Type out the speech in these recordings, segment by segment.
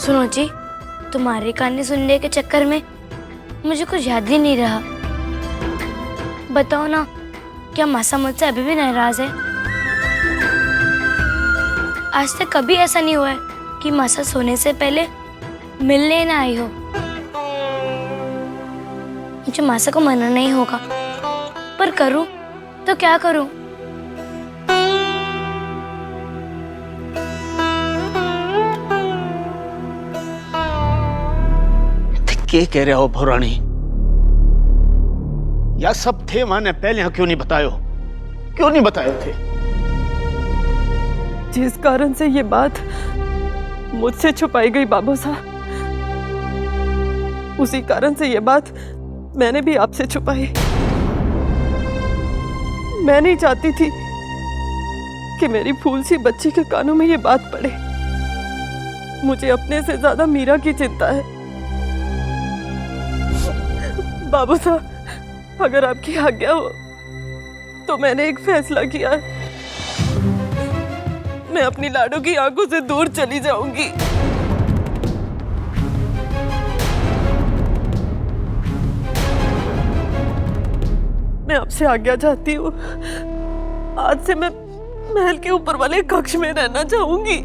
सुनो जी, तुम्हारी कहानी सुनने के चक्कर में मुझे कुछ याद ही नहीं रहा। बताओ ना, क्या मासा मुझसे अभी भी नाराज है? आज तक कभी ऐसा नहीं हुआ है कि मासा सोने से पहले मिलने ना आई हो। मुझे मासा को मनाना ही होगा, पर करूं तो क्या करूं? क्या कह रहे हो भौराणी? या सब थे मैंने पहले क्यों नहीं बतायो? क्यों नहीं बताए थे? जिस कारण से ये बात मुझसे छुपाई गई बाबू साहब, उसी कारण से ये बात मैंने भी आपसे छुपाई। मैं नहीं चाहती थी कि मेरी फूल सी बच्ची के कानों में ये बात पड़े। मुझे अपने से ज्यादा मीरा की चिंता है। बाबू साहब, अगर आपकी आज्ञा हो तो मैंने एक फैसला किया है। मैं अपनी लाडो की आंखों से दूर चली जाऊंगी। मैं आपसे आज्ञा चाहती हूँ। आज से मैं महल के ऊपर वाले कक्ष में रहना चाहूंगी।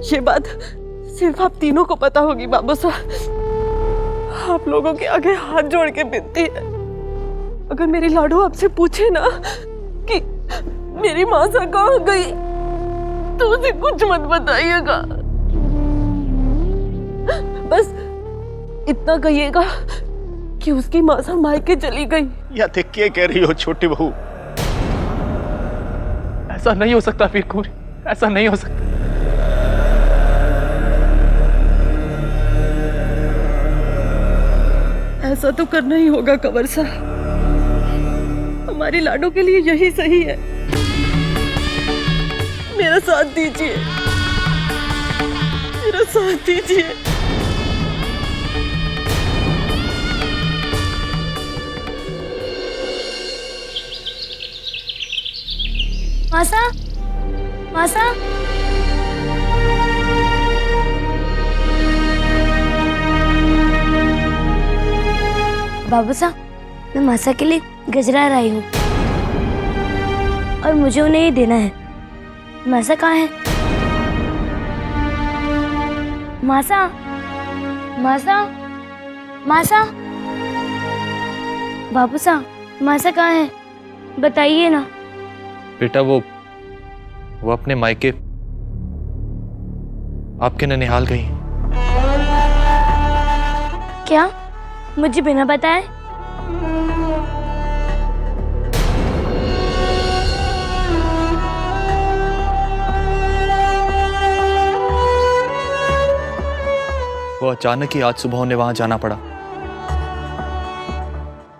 ये बात सिर्फ आप तीनों को पता होगी बाबू साहब। आप लोगों के आगे हाथ जोड़ के विनती है, अगर मेरी लाडो आपसे पूछे ना कि मेरी मासा कहाँ गई, तो उसे कुछ मत बताइएगा। बस इतना कहिएगा कि उसकी मासा मायके चली गई। या थे क्या कह रही हो छोटी बहू? ऐसा नहीं हो सकता वीर कुंवरी, ऐसा नहीं हो सकता। ऐसा तो करना ही होगा कंवर साहब। हमारी लाडो के लिए यही सही है। मेरा साथ दीजिए, मेरा साथ दीजिए। मासा, मासा, बाबू साहब, मैं मासा के लिए गजरा लाई हूँ और मुझे उन्हें ये देना है। मासा कहाँ है? मासा, मासा, मासा, बाबू साहब, मासा कहाँ है? बताइए ना। बेटा वो अपने मायके आपके ननिहाल गई। क्या? मुझे बिना बताए? वो अचानक ही आज सुबह उन्हें वहां जाना पड़ा।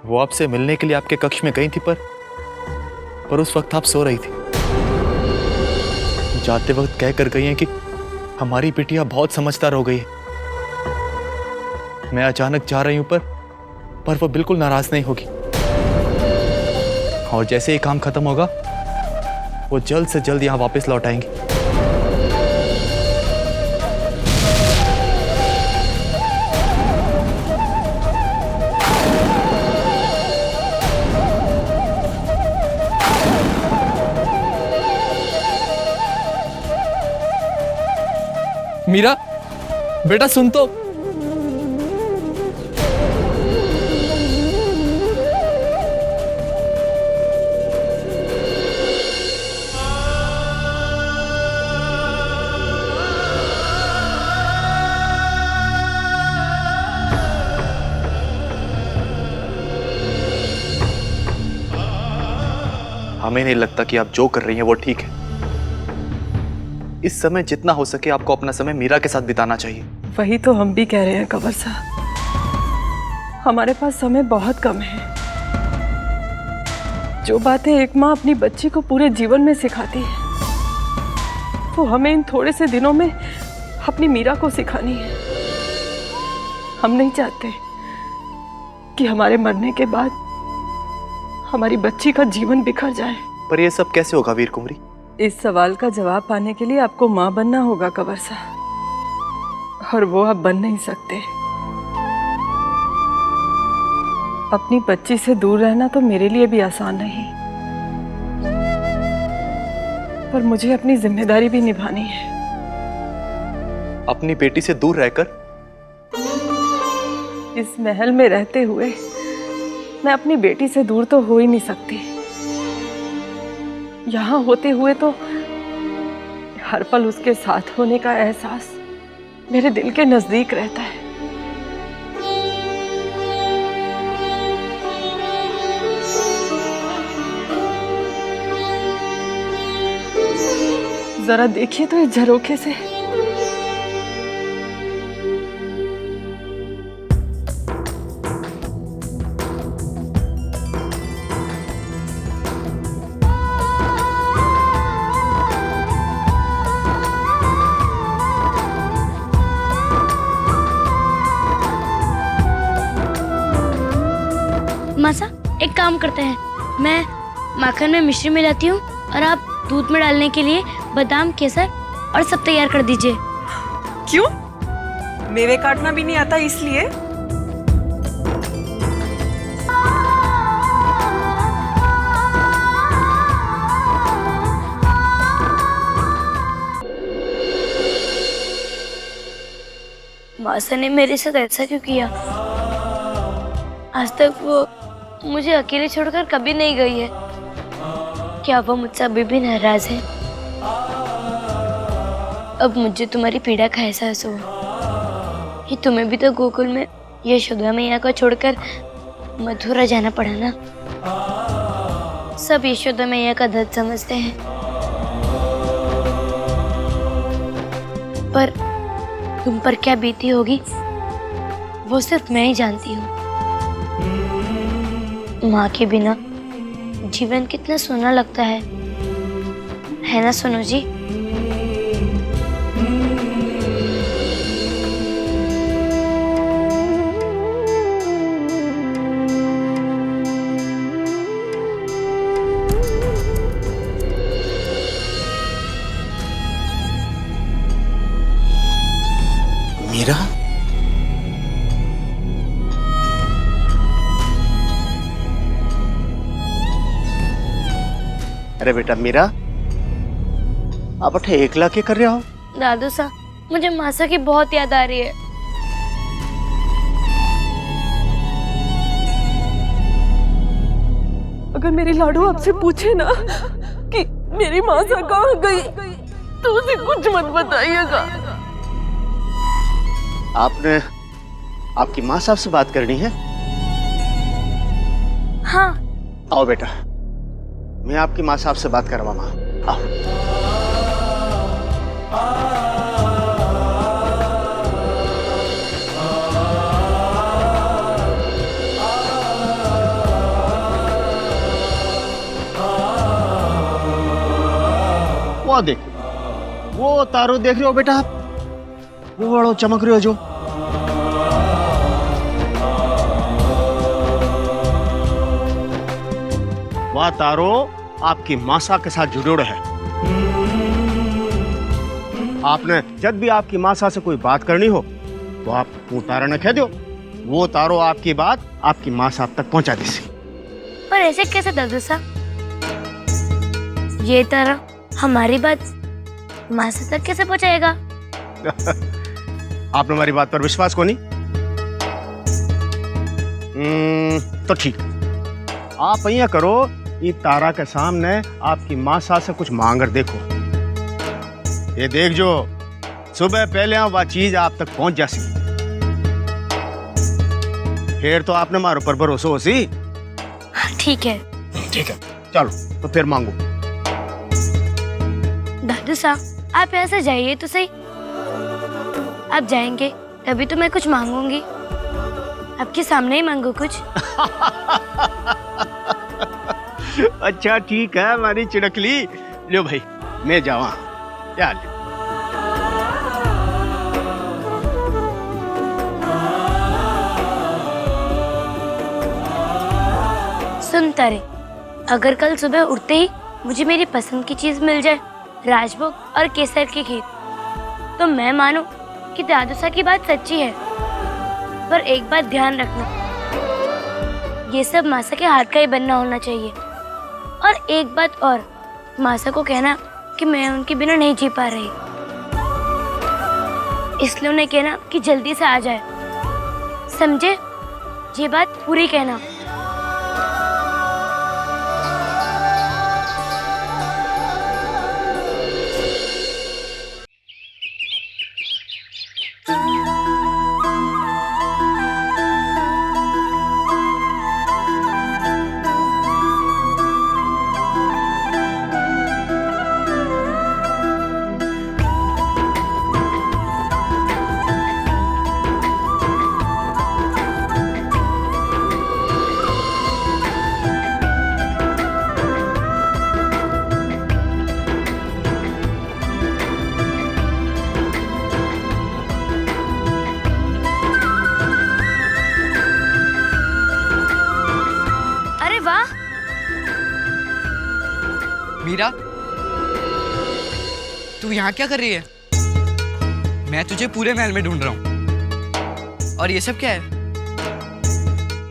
वो आपसे मिलने के लिए आपके कक्ष में गई थी, पर उस वक्त आप सो रही थी। जाते वक्त कह कर गई हैं कि हमारी बिटिया बहुत समझदार हो गई है। मैं अचानक जा रही हूं, पर वो बिल्कुल नाराज नहीं होगी। और जैसे ही काम खत्म होगा, वो जल्द से जल्द यहां वापस लौट आएंगी। मीरा, बेटा सुन तो। हमें नहीं लगता कि आप जो कर रही हैं वो ठीक है। इस समय जितना हो सके आपको अपना समय मीरा के साथ बिताना चाहिए। वही तो हम भी कह रहे हैं कंवर साहब। हमारे पास समय बहुत कम है। जो बातें एक माँ अपनी बच्ची को पूरे जीवन में सिखाती है, वो हमें इन थोड़े से दिनों में अपनी मीरा को सिखानी है। हम नहीं चाहते कि हमारे मरने के बाद हमारी बच्ची का जीवन बिखर जाए। पर यह सब कैसे होगा वीर कुंवरी? इस सवाल का जवाब पाने के लिए आपको माँ बनना होगा कंवर साहब। और वो अब बन नहीं सकते। अपनी बच्ची से दूर रहना तो मेरे लिए भी आसान नहीं, पर मुझे अपनी जिम्मेदारी भी निभानी है। अपनी बेटी से दूर रहकर? इस महल में रहते हुए मैं अपनी बेटी से दूर तो हो ही नहीं सकती। यहाँ होते हुए तो हर पल उसके साथ होने का एहसास मेरे दिल के नजदीक रहता है। जरा देखिए तो इस झरोखे से। मासा, एक काम करते हैं, मैं माखन में मिश्री मिलाती हूँ और आप दूध में डालने के लिए बादाम, केसर और सब तैयार कर दीजिए। क्यों? मेवे काटना भी नहीं आता इसलिए? मासा ने मेरे साथ ऐसा क्यों किया? आज तक वो मुझे अकेले छोड़कर कभी नहीं गई है। क्या वो मुझसे अभी भी नाराज है? अब मुझे तुम्हारी पीड़ा का एहसास हुआ कि तुम्हें भी तो गोकुल में यशोदा मैया को छोड़कर मथुरा जाना पड़ा ना। सब यशोदा मैया का दर्द समझते हैं, पर तुम पर क्या बीती होगी वो सिर्फ मैं ही जानती हूँ। माँ के बिना जीवन कितना सूना लगता है ना सोनू जी? मीरा, अरे बेटा मीरा, आप अठे एकला के कर रहे हो? दादू सा, मुझे मासा की बहुत याद आ रही है। अगर मेरी लाडू आपसे पूछे ना कि मेरी मासा कहाँ गई तो उसे कुछ मत बताइएगा। आपने आपकी माँ साहब से बात करनी है? हाँ। आओ बेटा, मैं आपकी माँ साहब से बात करवाऊंगा। आओ। वो देखो, वो तारो देख रहे हो बेटा आप? वो बड़ो चमक रहे हो जो। वह तारो आपकी मासा के साथ जुड़े है। आपने जब भी आपकी मासा से कोई बात करनी हो तो आप वो तारा ने कह दो, वो तारो आपकी बात आपकी मासा तक पहुंचा देसी। पर ऐसे कैसे दादू साहब? ये तारा हमारी बात मासा तक कैसे पहुंचाएगा? आपने हमारी बात पर विश्वास को नहीं? तो ठीक, आप यहाँ करो, ये तारा के सामने आपकी मासा से कुछ मांग कर देखो। ये देख जो सुबह पहले वह चीज आप तक पहुंच जासी, फिर तो आपने हमारे ऊपर भरोसा हो सी। ठीक है। ठीक है, चलो तो फिर मांगो। दादू साहब, आप यहाँ से जाइए तो सही। आप जाएंगे तभी तो मैं कुछ मांगूंगी। आपके सामने ही मांगू कुछ। अच्छा ठीक है हमारी चिड़कली। लो भाई, मैं जावा। क्या ले? सुन तारे, अगर कल सुबह उठते ही मुझे मेरी पसंद की चीज मिल जाए, राजभोग और केसर के खीर, तो मैं मानू कि कि दादूसा की बात सच्ची है, पर एक बात ध्यान रखना, ये सब मासा के हाथ का ही बनना होना चाहिए। और एक बात और, मासा को कहना कि मैं उनके बिना नहीं जी पा रही, इसलिए उन्हें कहना कि जल्दी से आ जाए, समझे? ये बात पूरी कहना। मीरा, तू यहाँ क्या कर रही है? मैं तुझे पूरे महल में ढूंढ रहा हूँ। और ये सब क्या है?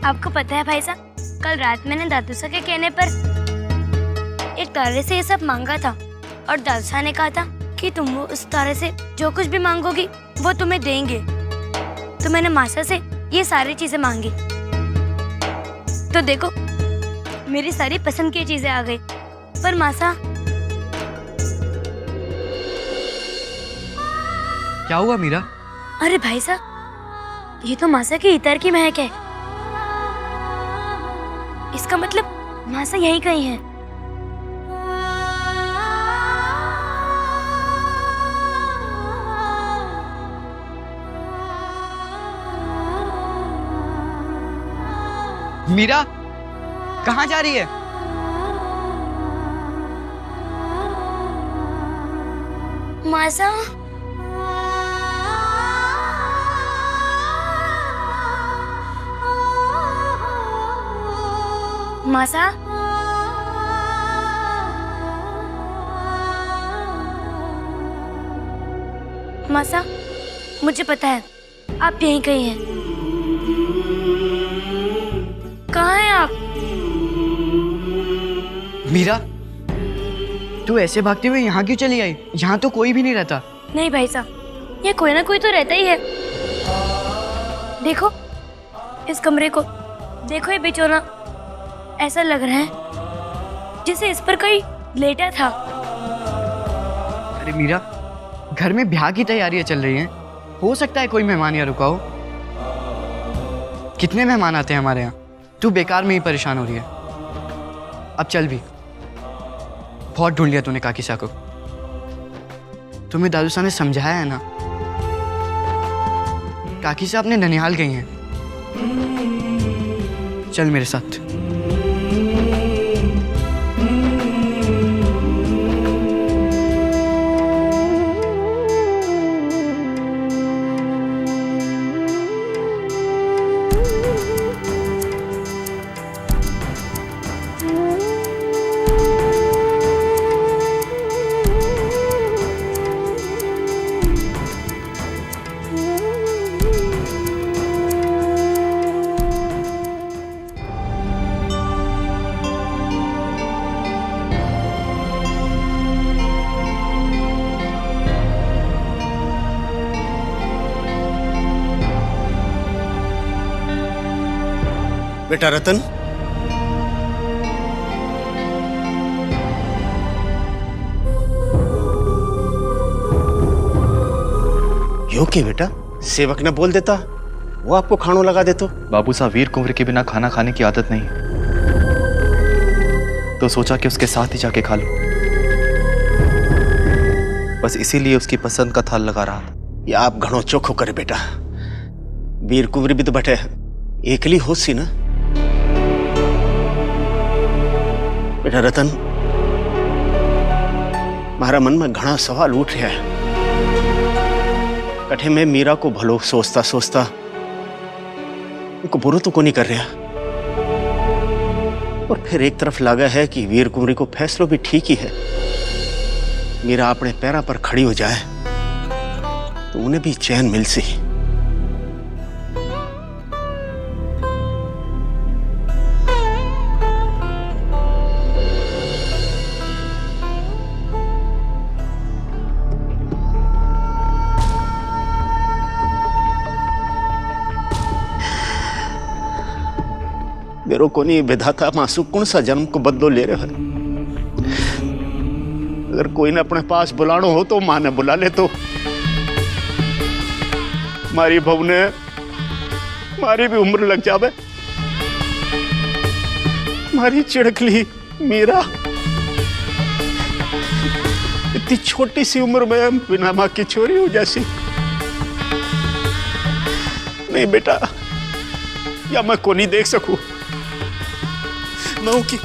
आपको पता है भाई साहब, कल रात मैंने दादूसा के कहने पर एक तारे से ये सब मांगा था, और दादूसा ने कहा था कि तुम वो उस तारे से जो कुछ भी मांगोगी वो तुम्हें देंगे। तो मैंने मासा से ये सारी चीजें मांगी, तो देखो मेरी सारी पसंद की चीजें आ गई। पर मासा, क्या हुआ मीरा? अरे भाई साहब, ये तो मासा की इतर की महक है। इसका मतलब मासा यहीं कहीं है। मीरा, कहाँ जा रही है? मासा, मासा, मासा, मुझे पता है आप यहीं कहीं हैं। कहाँ हैं आप? मीरा, तू ऐसे भागते हुए यहाँ क्यों चली आई? यहाँ तो कोई भी नहीं रहता। नहीं भाई साहब, ये कोई ना कोई तो रहता ही है। देखो इस कमरे को, देखो ये बेचोना, ऐसा लग रहा है जैसे इस पर कोई लेटा था। अरे मीरा, घर में ब्याह की तैयारियां चल रही हैं, हो सकता है कोई मेहमान यहाँ रुका हो। कितने मेहमान आते हैं हमारे यहाँ, तू बेकार में ही परेशान हो रही है। अब चल भी, बहुत ढूंढ लिया तूने काकीसा को। तुम्हें दादूसा ने समझाया है ना, काकीसा अपने ननिहाल गई हैं। चल मेरे साथ। बेटा रतन, यो के बेटा, सेवक ने बोल देता वो आपको खानों लगा दे तो। बाबू साहब, वीर कुंवर के बिना खाना खाने की आदत नहीं, तो सोचा कि उसके साथ ही जाके खा लो। बस इसीलिए उसकी पसंद का थाल लगा रहा था। ये आप घणो चोखो करे बेटा, वीर कुंवर भी तो बैठे एकली हो सी ना। बेटा रतन, मारा मन में घना सवाल उठ रहा है। कठे में मीरा को भलो सोचता सोचता उनको बुरो तो को नहीं कर रहा, और फिर एक तरफ लगा है कि वीर कुंवरी को फैसलो भी ठीक ही है। मीरा अपने पैरों पर खड़ी हो जाए तो उन्हें भी चैन मिल सी। मेरे को नहीं विधाता मासू कौन सा जन्म को बदलो ले रहे हैं। अगर कोई ने अपने पास बुलाना हो तो मां ने बुला ले। तो मारी बहू ने मारी भी उम्र लग जावे। मारी चिड़कली मीरा इतनी छोटी सी उम्र में बिना मां की छोरी हो जैसी। नहीं बेटा, या मैं को नहीं देख सकूं। मैं की